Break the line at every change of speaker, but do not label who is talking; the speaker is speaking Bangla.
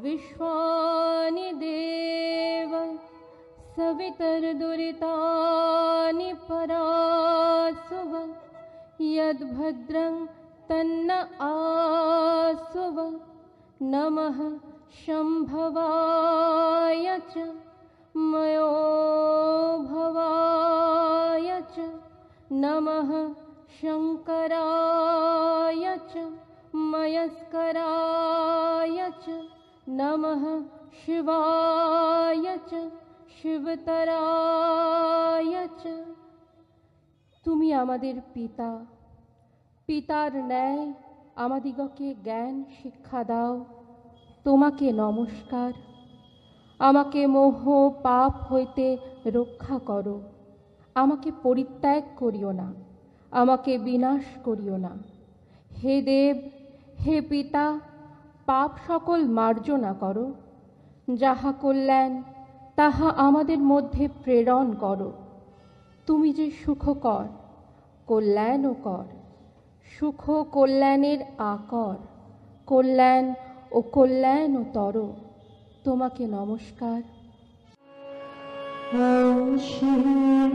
विश्वानि देव सवितर्दुरितानि परासुव यद्भद्रं तन्न आसुव नमः शम्भवाय च मयोभवाय च नमः शङ्कराय च मयस्कराय च नमः शिवाय च शिवतराय च। তুমি আমাদের পিতা, পিতার ন্যায় আমাদিগকে জ্ঞান শিক্ষা দাও। তোমাকে নমস্কার। আমাকে মোহ পাপ হইতে রক্ষা করো। আমাকে পরিত্যাগ করিও না, আমাকে বিনাশ করিও না। হে দেব, হে পিতা, পাপ সকল মার্জনা করো। যাহা কল্যাণ তাহা আমাদের মধ্যে প্রেরণ করো। তুমি যে সুখকর, কল্যাণও কর, সুখ কল্যাণের আকর, কল্যাণ ও কল্যাণতর। তোমাকে নমস্কার।
ওম শিব